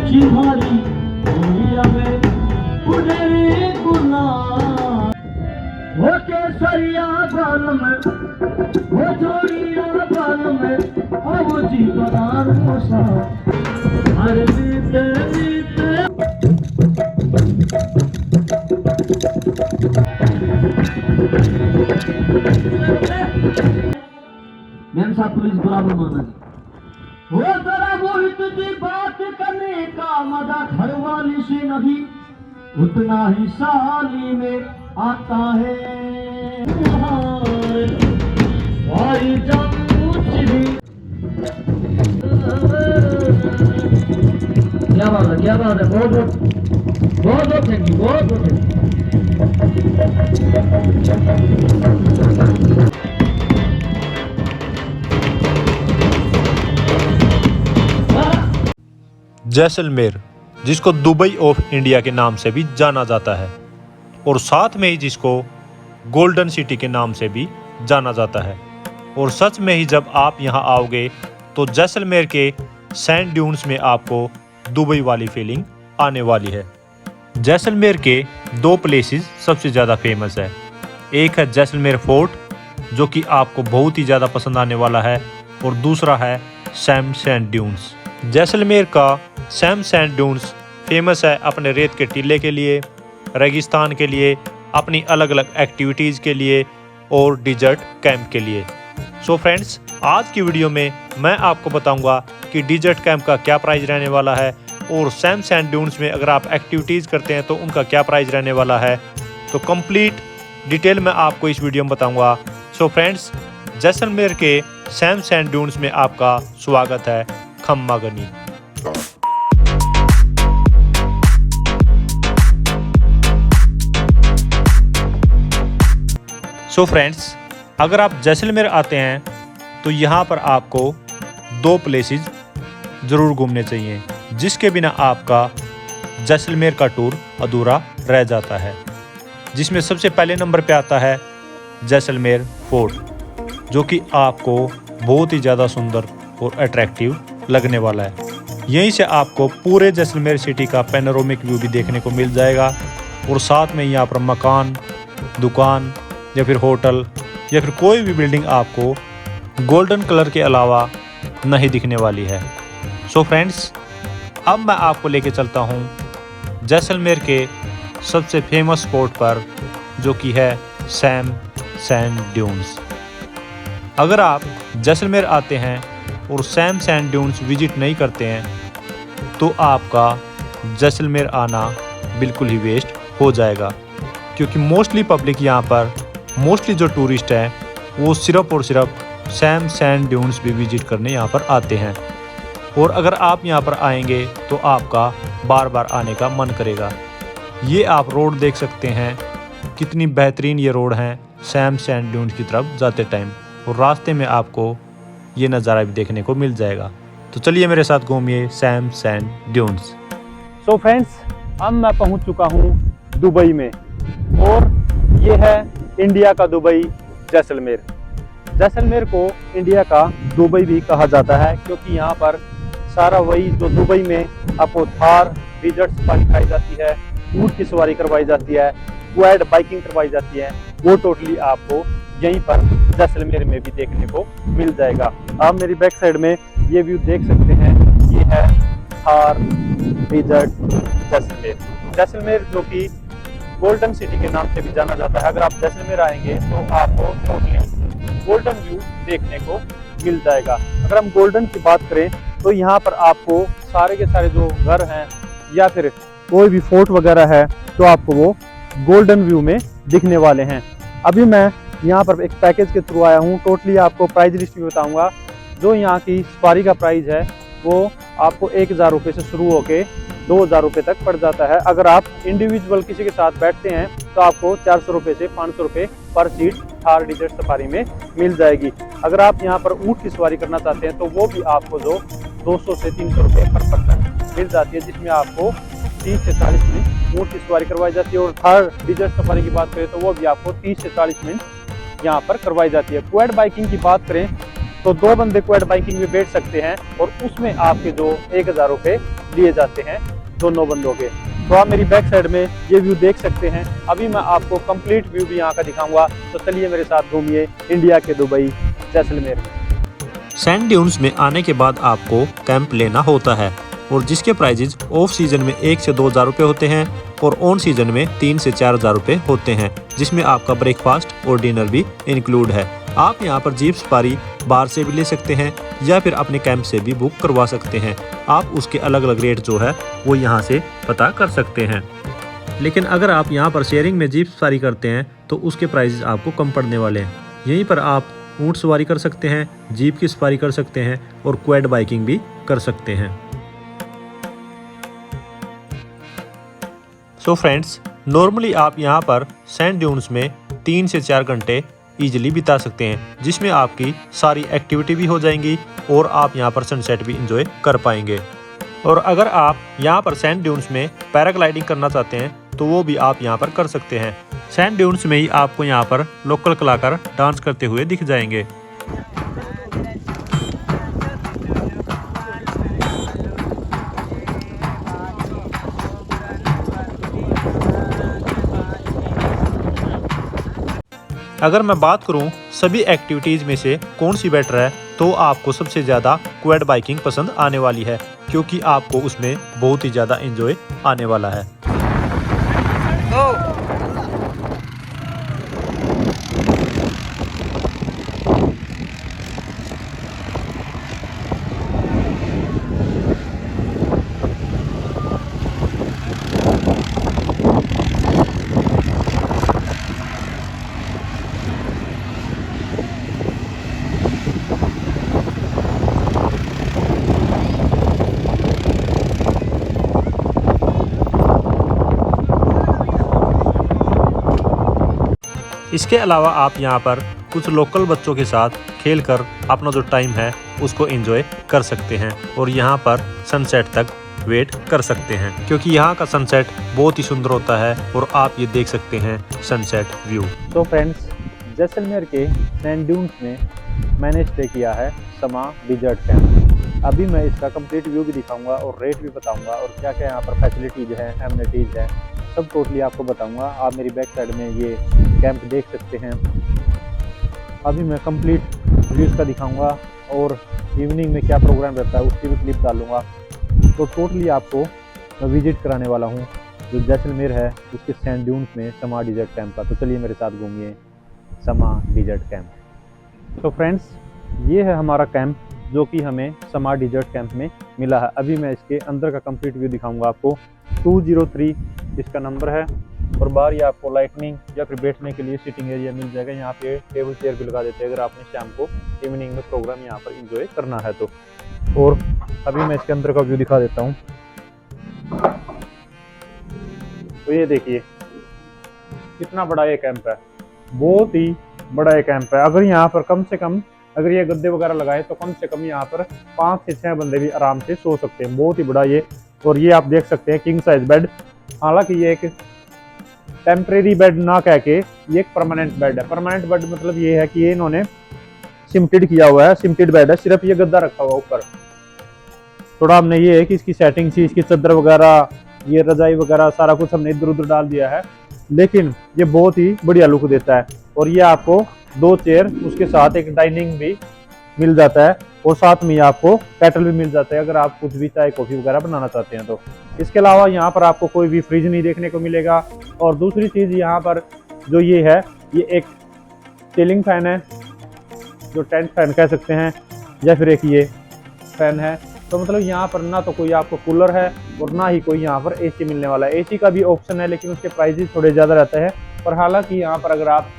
चिहारी दुनिया में पुनेरी गुना वो केसरिया बाल में वो जोड़िया बाल में अब जी बदार मोसा हर बीते बीते मेम साहब पुलिस बराबर माना वो जरा मोहित की बात करने का मजा घर वाली से नहीं उतना ही साली में आता है भाई क्या बात है बहुत बहुत बहुत बहुत थैंक यू बहुत बहुत थैंक यू। जैसलमेर, जिसको दुबई ऑफ इंडिया के नाम से भी जाना जाता है और साथ में ही जिसको गोल्डन सिटी के नाम से भी जाना जाता है। और सच में ही जब आप यहाँ आओगे तो जैसलमेर के सैंड ड्यून्स में आपको दुबई वाली फीलिंग आने वाली है। जैसलमेर के दो प्लेसेस सबसे ज़्यादा फेमस है। एक है जैसलमेर फोर्ट जो कि आपको बहुत ही ज़्यादा पसंद आने वाला है, और दूसरा है सैम सैंड ड्यून्स। जैसलमेर का सैम सैंड ड्यून्स फेमस है अपने रेत के टीले के लिए, रेगिस्तान के लिए, अपनी अलग अलग एक्टिविटीज़ के लिए और डिजर्ट कैंप के लिए। सो फ्रेंड्स, आज की वीडियो में मैं आपको बताऊंगा कि डिजर्ट कैंप का क्या प्राइस रहने वाला है और सैम सैंड ड्यून्स में अगर आप एक्टिविटीज़ करते हैं तो उनका क्या प्राइस रहने वाला है। तो कंप्लीट डिटेल में आपको इस वीडियो में बताऊंगा। सो फ्रेंड्स, जैसलमेर के सैम सैंड ड्यून्स में आपका स्वागत है। खम्मा गनी। सो फ्रेंड्स, अगर आप जैसलमेर आते हैं तो यहाँ पर आपको दो प्लेसेस ज़रूर घूमने चाहिए, जिसके बिना आपका जैसलमेर का टूर अधूरा रह जाता है। जिसमें सबसे पहले नंबर पे आता है जैसलमेर फोर्ट, जो कि आपको बहुत ही ज़्यादा सुंदर और अट्रैक्टिव लगने वाला है। यहीं से आपको पूरे जैसलमेर सिटी का पैनोरामिक व्यू भी देखने को मिल जाएगा, और साथ में यहाँ पर मकान, दुकान या फिर होटल या फिर कोई भी बिल्डिंग आपको गोल्डन कलर के अलावा नहीं दिखने वाली है। सो फ्रेंड्स, अब मैं आपको लेके चलता हूँ जैसलमेर के सबसे फेमस स्पॉट पर, जो कि है सैम सैंड ड्यून्स। अगर आप जैसलमेर आते हैं और सैम सैंड ड्यून्स विजिट नहीं करते हैं तो आपका जैसलमेर आना बिल्कुल ही वेस्ट हो जाएगा, क्योंकि मोस्टली पब्लिक यहाँ पर, मोस्टली जो टूरिस्ट हैं वो सिर्फ और सिर्फ सैम सैंड ड्यून्स भी विजिट करने यहाँ पर आते हैं। और अगर आप यहाँ पर आएंगे तो आपका बार बार आने का मन करेगा। ये आप रोड देख सकते हैं, कितनी बेहतरीन ये रोड हैं सैम सैंड ड्यून्स की तरफ जाते टाइम, और रास्ते में आपको ये नज़ारा भी देखने को मिल जाएगा। तो चलिए मेरे साथ घूमिए Sam sand dunes. So friends, अब मैं पहुंच चुका हूं दुबई में, और ये है इंडिया का दुबई जैसलमेर। जैसलमेर को इंडिया का दुबई भी कहा जाता है, क्योंकि यहाँ पर सारा वही जो दुबई में आपको थार डिजर्ट सफारी कराई जाती है, ऊंट की सवारी करवाई जाती है, क्वाड बाइकिंग करवाई जाती है, वो टोटली आपको यहीं पर जैसलमेर में भी देखने को मिल जाएगा। आप मेरी बैक साइड में ये व्यू देख सकते हैं, ये है थार डिजर्ट जैसलमेर। जैसलमेर जो कि गोल्डन सिटी के नाम से भी जाना जाता है। अगर आप जैसलमेर आएंगे तो आपको टोटली गोल्डन व्यू देखने को मिल जाएगा। अगर हम गोल्डन की बात करें तो यहाँ पर आपको सारे के सारे जो घर हैं या फिर कोई भी फोर्ट वगैरह है तो आपको वो गोल्डन व्यू में दिखने वाले हैं। अभी मैं यहाँ पर एक पैकेज के थ्रू आया हूँ। टोटली आपको प्राइस लिस्ट भी बताऊँगा। जो यहाँ की सफारी का प्राइस है वो आपको 1000 रुपये से शुरू होके 2000 रुपये तक पड़ जाता है। अगर आप इंडिविजुअल किसी के साथ बैठते हैं तो आपको 400 रुपये से 500 रुपये पर सीट थार डिजर्ट सफारी में मिल जाएगी। अगर आप यहाँ पर ऊँट की सवारी करना चाहते हैं तो वो भी आपको जो 200 से 300 रुपये पर पर्सन मिल जाती है, जिसमें आपको 30 से 40 मिनट ऊँट की सवारी करवाई जाती है। और थार डिजर्ट सफारी की बात करें तो वो भी आपको 30 से 40 मिनट यहाँ पर करवाई जाती है। क्वाड बाइकिंग की बात करें तो 2 बंदे क्वाड बाइकिंग में बैठ सकते हैं और उसमें आपके जो 1000 रुपये लिए जाते हैं दोनों बंदों के। तो आप मेरी बैक साइड में ये व्यू देख सकते हैं। अभी मैं आपको कंप्लीट व्यू भी यहाँ का दिखाऊंगा, तो चलिए मेरे साथ घूमिए इंडिया के दुबई जैसलमेर। सैंड ड्यून्स में आने के बाद आपको कैंप लेना होता है और जिसके प्राइजेज ऑफ सीजन में 1 से 2000 रुपये होते हैं और ऑन सीजन में 3 से 4000 रुपये होते हैं, जिसमें आपका ब्रेकफास्ट और डिनर भी इंक्लूड है। आप यहां पर जीप सफारी बाहर से भी ले सकते हैं या फिर अपने कैंप से भी बुक करवा सकते हैं। आप उसके अलग अलग रेट जो है वो यहां से पता कर सकते हैं। लेकिन अगर आप यहां पर शेयरिंग में जीप सफारी करते हैं तो उसके प्राइजेज आपको कम पड़ने वाले हैं। यहीं पर आप ऊँट सवारी कर सकते हैं, जीप की सफारी कर सकते हैं और क्वाड बाइकिंग भी कर सकते हैं। सो फ्रेंड्स, नॉर्मली आप यहाँ पर सैंड ड्यून्स में 3 से 4 घंटे ईजिली बिता सकते हैं, जिसमें आपकी सारी एक्टिविटी भी हो जाएंगी और आप यहाँ पर सनसेट भी इंजॉय कर पाएंगे। और अगर आप यहाँ पर सैंड ड्यून्स में पैराग्लाइडिंग करना चाहते हैं तो वो भी आप यहाँ पर कर सकते हैं। सैंड ड्यून्स में ही आपको यहाँ पर लोकल कलाकार डांस करते हुए दिख जाएंगे। अगर मैं बात करूं सभी एक्टिविटीज़ में से कौन सी बेटर है, तो आपको सबसे ज़्यादा क्वाड बाइकिंग पसंद आने वाली है, क्योंकि आपको उसमें बहुत ही ज़्यादा एंजॉय आने वाला है। इसके अलावा आप यहाँ पर कुछ लोकल बच्चों के साथ खेलकर अपना जो टाइम है उसको एंजॉय कर सकते हैं और यहाँ पर सनसेट तक वेट कर सकते हैं, क्योंकि यहाँ का सनसेट बहुत ही सुंदर होता है और आप ये देख सकते हैं सनसेट व्यू। तो फ्रेंड्स, जैसलमेर के सैंड ड्यून्स में मैंने स्टे किया है समा डिजर्ट कैंप। अभी मैं इसका कंप्लीट व्यू भी दिखाऊंगा और रेट भी बताऊंगा और क्या क्या यहाँ पर फैसिलिटीज़ हैं, एमिनिटीज़ हैं, सब टोटली आपको बताऊंगा। आप मेरी बैक साइड में ये कैंप देख सकते हैं। अभी मैं कंप्लीट व्यूज़ का दिखाऊंगा और इवनिंग में क्या प्रोग्राम रहता है उसकी भी क्लिप डालूंगा। तो टोटली आपको मैं विजिट कराने वाला हूँ जो जैसलमेर है उसके सैंड ड्यून्स में समा डिजर्ट कैंप का। तो चलिए मेरे साथ घूमिए समा डिजर्ट कैंप। तो फ्रेंड्स, ये है हमारा कैंप जो कि हमें समा डिजर्ट कैंप में मिला है। अभी मैं इसके अंदर का कंप्लीट व्यू दिखाऊंगा आपको। 203 इसका नंबर है और बाहर ये आपको लाइटनिंग या फिर बैठने के लिए सिटिंग एरिया मिल जाएगा। यहाँ पे टेबल चेयर भी लगा देते हैं अगर आपने शाम को इवनिंग में प्रोग्राम यहाँ पर एंजॉय करना है तो। और अभी मैं इसके अंदर का व्यू दिखा देता हूँ। तो ये देखिए कितना बड़ा ये कैंप है, बहुत ही बड़ा ये कैंप है। अगर यहाँ पर कम से कम अगर ये गद्दे वगैरह लगाए तो कम से कम यहाँ पर 5 से 6 बंदे भी आराम से सो सकते हैं। बहुत ही बड़ा ये, और ये आप देख सकते हैं किंग साइज बेड। हालांकि ये एक टेम्परेरी बेड ना कह के ये एक परमानेंट बेड है। परमानेंट बेड मतलब ये है कि ये इन्होंने सिमटेड किया हुआ है, सिमटेड बेड है, सिर्फ ये गद्दा रखा हुआ ऊपर। थोड़ा हमने ये है कि इसकी सेटिंग थी, इसकी चादर वगैरह, ये रजाई वगैरह सारा कुछ हमने इधर उधर डाल दिया है, लेकिन ये बहुत ही बढ़िया लुक देता है। और ये आपको 2 चेयर उसके साथ एक डाइनिंग भी मिल जाता है और साथ में आपको केटल भी मिल जाता है अगर आप कुछ भी चाय कॉफ़ी वगैरह बनाना चाहते हैं तो। इसके अलावा यहाँ पर आपको कोई भी फ्रिज नहीं देखने को मिलेगा। और दूसरी चीज़ यहाँ पर जो ये है, ये एक सीलिंग फैन है जो टेंट फैन कह सकते हैं, या फिर एक ये फैन है। तो मतलब यहाँ पर ना तो कोई आपको कूलर है और ना ही कोई यहाँ पर एसी मिलने वाला है। एसी का भी ऑप्शन है लेकिन उसके प्राइसेस थोड़े ज़्यादा रहते हैं। पर हालांकि यहाँ पर अगर आप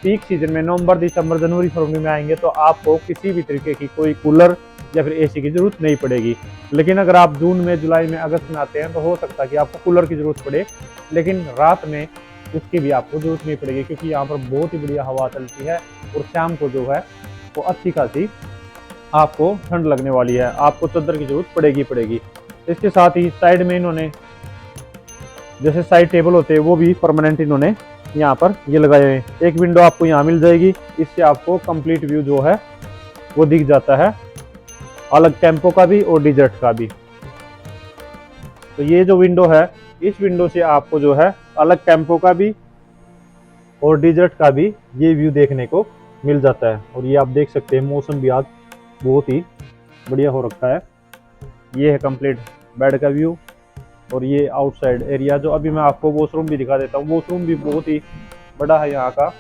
पीक सीजन में नवंबर, दिसंबर, जनवरी, फरवरी में आएंगे तो आपको किसी भी तरीके की कोई कूलर या फिर एसी की ज़रूरत नहीं पड़ेगी। लेकिन अगर आप जून में, जुलाई में, अगस्त में आते हैं तो हो सकता है कि आपको कूलर की ज़रूरत पड़े, लेकिन रात में उसकी भी आपको ज़रूरत नहीं पड़ेगी क्योंकि यहाँ पर बहुत ही बढ़िया हवा चलती है और शाम को जो है वो अच्छी खासी आपको ठंड लगने वाली है। आपको चादर की ज़रूरत पड़ेगी। इसके साथ ही साइड में इन्होंने जैसे साइड टेबल होते हैं वो भी परमानेंट इन्होंने यहाँ पर ये लगाए हुए हैं। एक विंडो आपको यहाँ मिल जाएगी, इससे आपको कंप्लीट व्यू जो है वो दिख जाता है, अलग टेम्पो का भी और डिजर्ट का भी। तो ये जो विंडो है, इस विंडो से आपको जो है अलग टेम्पो का भी और डिजर्ट का भी ये व्यू देखने को मिल जाता है। और ये आप देख सकते हैं मौसम भी आज बहुत ही बढ़िया हो रखा है। ये है कंप्लीट बेड का व्यू और ये आउटसाइड एरिया। जो अभी मैं आपको वॉशरूम भी दिखा देता हूँ, वॉशरूम भी बहुत ही बड़ा है यहाँ का,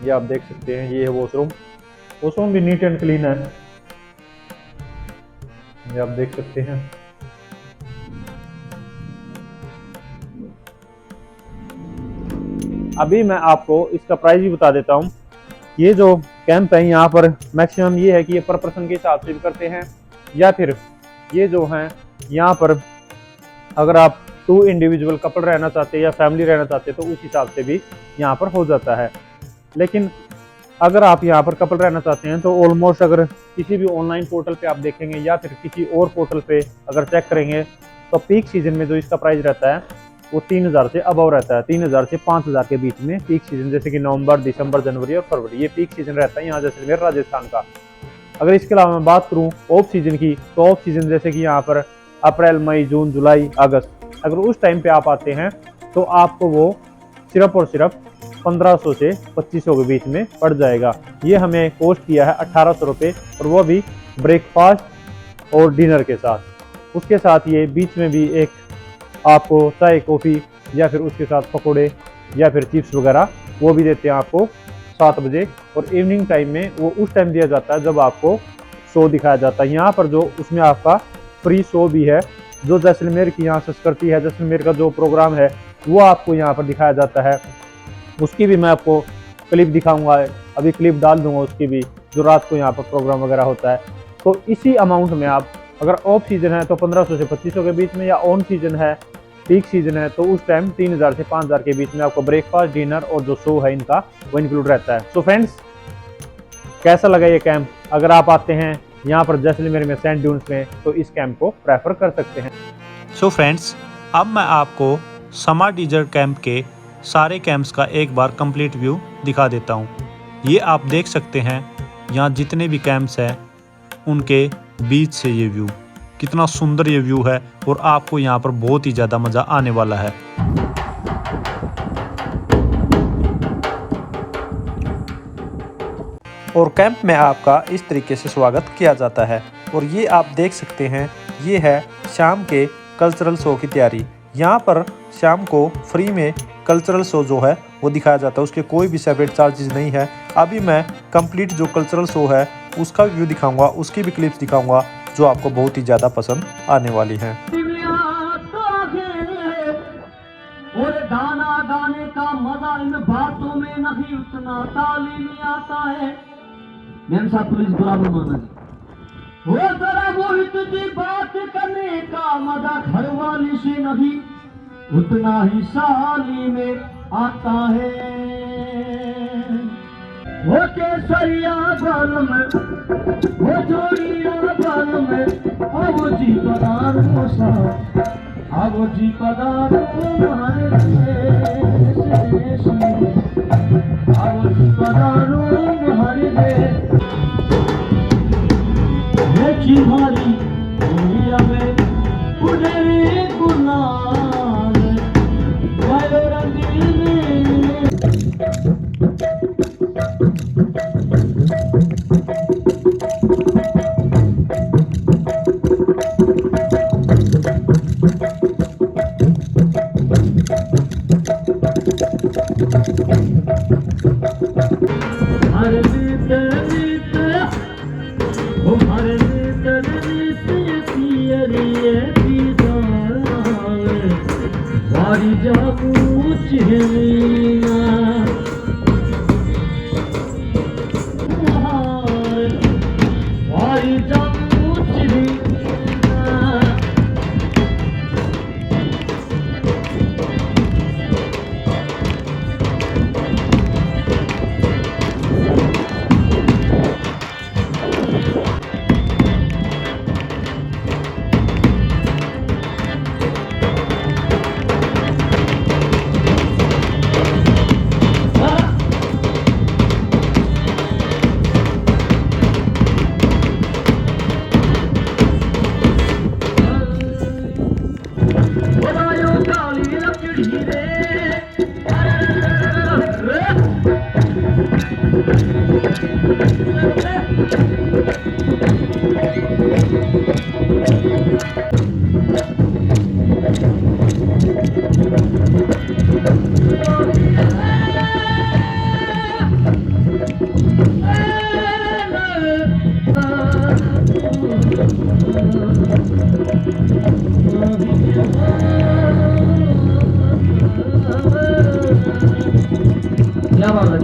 ये आप देख सकते हैं। ये है वॉशरूम, वॉशरूम भी नीट एंड क्लीन है, ये आप देख सकते हैं। अभी मैं आपको इसका प्राइस भी बता देता हूँ। ये जो कैंप है यहाँ पर मैक्सिमम ये है कि ये पर पर्सन के हिसाब से भी करते हैं, या फिर ये जो है यहाँ पर अगर आप 2 इंडिविजुअल कपल रहना चाहते हैं या फैमिली रहना चाहते हैं तो उस हिसाब से भी यहाँ पर हो जाता है। लेकिन अगर आप यहाँ पर कपल रहना चाहते हैं तो ऑलमोस्ट अगर किसी भी ऑनलाइन पोर्टल पे आप देखेंगे या फिर किसी और पोर्टल पे अगर चेक करेंगे तो पीक सीजन में जो इसका प्राइस रहता है वो 3000 से अबव रहता है। 3000 से 5000 के बीच में पीक सीजन, जैसे कि नवंबर, दिसंबर, जनवरी और फरवरी, ये पीक सीजन रहता है यहाँ जैसलमेर राजस्थान का। अगर इसके अलावा मैं बात करूँ ऑफ सीजन की, तो ऑफ सीजन जैसे कि यहाँ पर अप्रैल, मई, जून, जुलाई, अगस्त, अगर उस टाइम पे आप आते हैं तो आपको वो सिर्फ और सिर्फ 1500 से 2500 के बीच में पड़ जाएगा। ये हमें कॉस्ट किया है 1800 रुपये, और वो भी ब्रेकफास्ट और डिनर के साथ। उसके साथ ये बीच में भी एक आपको चाय, कॉफ़ी या फिर उसके साथ पकोड़े या फिर चिप्स वगैरह वो भी देते हैं आपको 7 बजे। और इवनिंग टाइम में वो उस टाइम दिया जाता है जब आपको शो दिखाया जाता है। यहाँ पर जो उसमें आपका फ्री शो भी है, जो जैसलमेर की यहाँ संस्कृति है, जैसलमेर का जो प्रोग्राम है वो आपको यहाँ पर दिखाया जाता है। उसकी भी मैं आपको क्लिप दिखाऊंगा, अभी क्लिप डाल दूंगा उसकी भी, जो रात को यहाँ पर प्रोग्राम वगैरह होता है। तो इसी अमाउंट में आप अगर ऑफ सीजन है तो 1500 से 2500 के बीच में, या ऑन सीजन है, पीक सीजन है तो उस टाइम 3000 से 5000 के बीच में आपको ब्रेकफास्ट, डिनर और जो शो है इनका वो इंक्लूड रहता है। सो फ्रेंड्स, कैसा लगा ये कैंप? अगर आप आते हैं यहाँ पर जैसलमेर में सैंड ड्यून्स में तो इस कैंप को प्रेफर कर सकते हैं। सो फ्रेंड्स, अब मैं आपको समर डिजर्ट कैंप के सारे कैंप्स का एक बार कंप्लीट व्यू दिखा देता हूँ। ये आप देख सकते हैं यहाँ जितने भी कैंप्स हैं उनके बीच से ये व्यू, कितना सुंदर ये व्यू है और आपको यहाँ पर बहुत ही ज़्यादा मज़ा आने वाला है। और कैंप में आपका इस तरीके से स्वागत किया जाता है। और ये आप देख सकते हैं, ये है शाम के कल्चरल शो की तैयारी। यहाँ पर शाम को फ्री में कल्चरल शो जो है वो दिखाया जाता है, उसके कोई भी सेपरेट चार्जेस नहीं है। अभी मैं कंप्लीट जो कल्चरल शो है उसका व्यू दिखाऊंगा, उसकी भी क्लिप्स दिखाऊंगा जो आपको बहुत ही ज़्यादा पसंद आने वाली हैं। और गाना गाने का मजा इन बातों में नहीं, उतना ताली में आता है। मैम साहब पुलिस बुरा मत मानना जी। वो जरा मोहित जी, बात करने का मजा घर वाली से नहीं, उतना ही साली में आता है। वो केसरिया बाल में, वो जोड़िया बाल में, वो जी पदार सा, वो जी पदार हमारे देश में, वो जी पदार हमारे देश हमारी दुनिया में उड़े गुलाल वाले रंगीन। हर रीत रीत ओ हर रीत रीत पियरिए पीदार वारी जागू चिहनिया वारी जागू चिहनिया।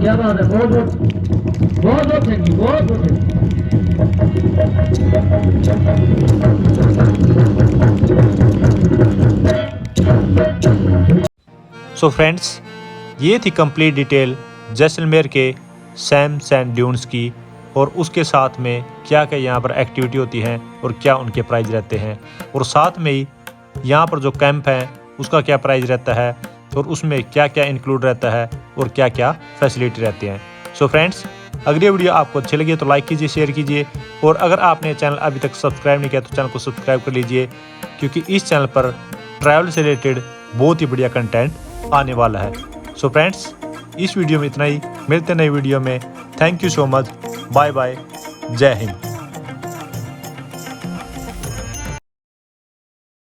क्या बात है, बहुत बहुत थैंक यू, बहुत बहुत सो फ्रेंड्स, ये थी कंप्लीट डिटेल जैसलमेर के सैम सैंड ड्यून्स की, और उसके साथ में क्या क्या यहाँ पर एक्टिविटी होती है और क्या उनके प्राइस रहते हैं, और साथ में ही यहाँ पर जो कैंप है उसका क्या प्राइस रहता है, और उसमें क्या क्या इंक्लूड रहता है और क्या क्या फैसिलिटी रहती हैं। सो फ्रेंड्स, अगर ये वीडियो आपको अच्छी लगी तो लाइक कीजिए, शेयर कीजिए, और अगर आपने चैनल अभी तक सब्सक्राइब नहीं किया तो चैनल को सब्सक्राइब कर लीजिए, क्योंकि इस चैनल पर ट्रैवल से रिलेटेड बहुत ही बढ़िया कंटेंट आने वाला है। सो फ्रेंड्स, इस वीडियो में इतना ही, मिलते नई वीडियो में। Thank you so much, bye bye, जय हिंद।